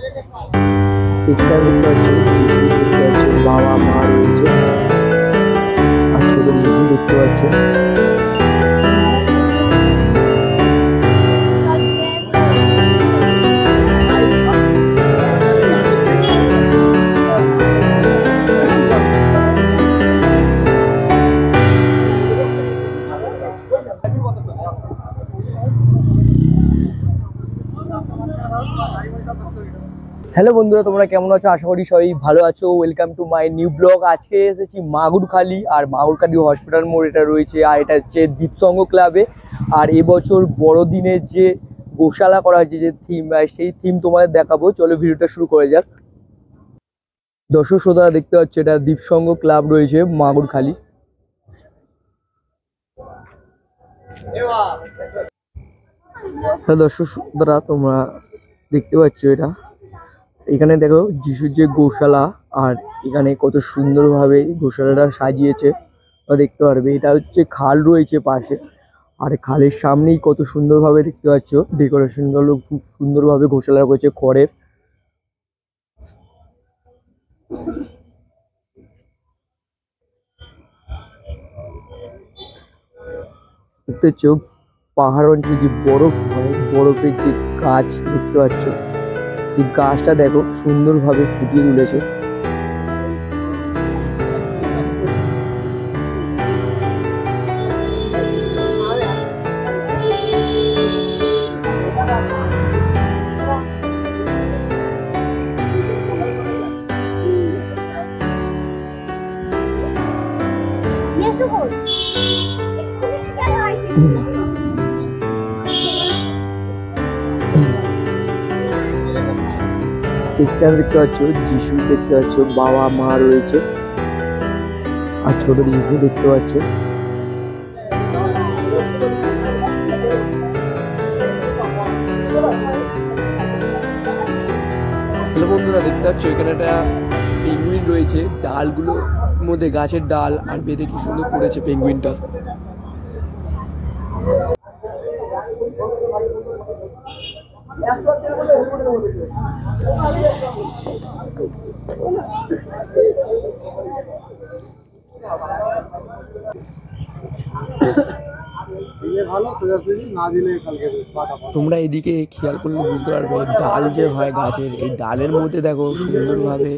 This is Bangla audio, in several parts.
এখানে দেখতে পাচ্ছ যিশু দেখতে পাচ্ছ, বাবা মা রয়েছে আর ছোট যিশু দেখতে পাচ্ছ। হ্যালো বন্ধুরা, তোমরা কেমন আছো? আশা করি সবাই ভালো আছো। Welcome to my new blog. আজকে এসেছি মাগুরখালি, আর মাগুরখালি হসপিটাল মোড় এটা রয়েছে, আর এটা হচ্ছে দীপসঙ্গ ক্লাবে। আর এবছর বড়দিনের যে গোশালা করা হয়েছে, যে থিম, সেই থিম তোমাদের দেখাবো। চলো ভিডিওটা শুরু করে যাক। দর্শক শ্রোতারা দেখতে পাচ্ছ, এটা দীপসঙ্গ ক্লাব রয়েছে মাগুরখালি। দর্শক শ্রোতারা তোমরা দেখতে পাচ্ছ, এখানে দেখো যিশুর যে গোশালা, আর এখানে কত সুন্দরভাবে গোশালাটা সাজিয়েছে দেখতে পারবে। এটা হচ্ছে খাল রয়েছে পাশে, আর খালের সামনেই কত সুন্দরভাবে দেখতে পাচ্ছ ডেকোরেশন গুলো খুব সুন্দরভাবে গোশালা করেছে খড়ের। দেখতে পাচ্ছ পাহাড় অঞ্চলে যে বরফ হয়, বরফের যে গাছ দেখতে পাচ্ছ, সেই গাছটা দেখো সুন্দরভাবে ফুটিয়ে তুলেছে। এখানে দেখতে পাচ্ছ যিশু দেখতে পাচ্ছ, বাবা মা রয়েছে আর ছোট যিশু দেখতে পাচ্ছ। হ্যালো বন্ধুরা, দেখতে পাচ্ছ এখানে একটা পেঙ্গুইন রয়েছে, ডালগুলোর মধ্যে গাছের ডাল আর বেঁধে কি সুন্দর করেছে পেঙ্গুইনটা। তোমরা এদিকে খেয়াল করলে বুঝতে পারবে, ডাল যে হয় গাছের, এই ডালের মধ্যে দেখো সুন্দরভাবে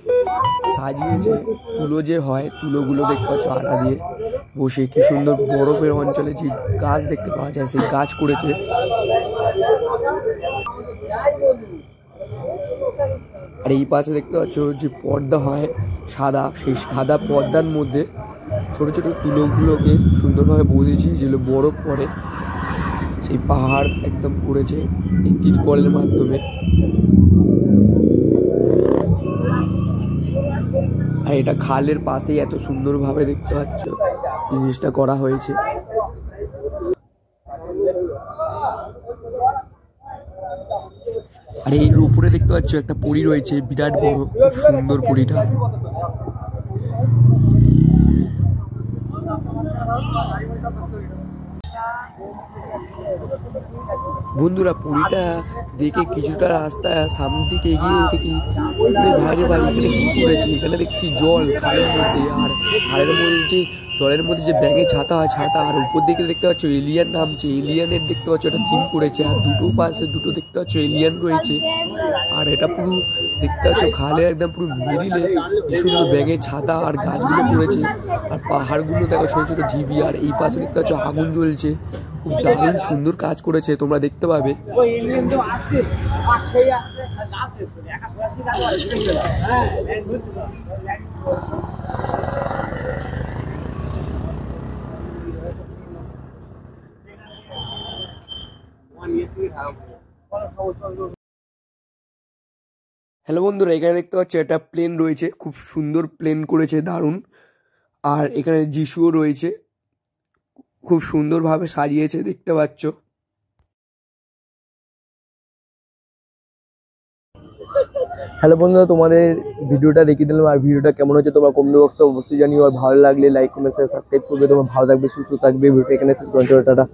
সাজিয়েছে তুলো যে হয়, তুলোগুলো দেখতে পাচ্ছ আড়া দিয়ে বসে কি সুন্দর বরফের অঞ্চলে যে গাছ দেখতে পাওয়া যায় সেই গাছ করেছে। আর এই পাশে দেখতে পাচ্ছ যে পর্দা হয় সাদা, সেই সাদা পর্দার মধ্যে ছোট ছোট তুলোগুলোকে সুন্দরভাবে বসেছি, যেগুলো বরফ পড়ে সেই পাহাড় একদম করেছে এই তিরপলের মাধ্যমে। আর এটা খালের পাশেই এত সুন্দরভাবে দেখতে পাচ্ছ জিনিসটা করা হয়েছে। আর এর উপরে দেখতে পাচ্ছ একটা পরী রয়েছে, বিরাট বড়, খুব সুন্দর পরীটা। বন্ধুরা পরীটা দেখে কিছুটা রাস্তা সামনের দিকে এগিয়ে দেখি ভাইরে ভাই এখানে কি করেছে। এখানে দেখছি জল খালের মধ্যে, আর খালের মধ্যে যে জলের মধ্যে যে ব্যাঙে ছাতা হয় ছাতা, আর উপর দিকে দেখতে পাচ্ছ এলিয়ান নামছে, এলিয়ানের দেখতে পাচ্ছ একটা থিম করেছে, আর দুটো পাশে দুটো দেখতে পাচ্ছ এলিয়ান রয়েছে। আর এটা পুরো দেখতে পাচ্ছ খালের একদম পুরো মিডিলে সুন্দর ব্যাঙে ছাতা আর গাছগুলো করেছে, আর পাহাড়গুলো দেখো ছোট ছোট ঢিবি, আর এই পাশে দেখতে পাচ্ছ আগুন জ্বলছে। খুব দারুণ সুন্দর কাজ করেছে, তোমরা দেখতে পাবে। হ্যালো বন্ধুরা, এখানে দেখতে পাচ্ছ একটা প্লেন রয়েছে, খুব সুন্দর প্লেন করেছে, দারুণ। আর এখানে যিশুও রয়েছে, খুব সুন্দরভাবে সাজিয়েছে দেখতে পাচ্ছ। হ্যালো বন্ধুরা, তোমাদের ভিডিওটা দেখিয়ে দিলাম, আর ভিডিওটা কেমন হচ্ছে তোমরা কমেন্ট বক্সে অবশ্যই জানিও। আর ভালো লাগলে লাইক কমেন্ট শেয়ার সাবস্ক্রাইব করবে। তোমরা ভালো থাকবে, সুস্থ থাকবে। ভিডিওটা এখানে শেষ করছি, টাটা।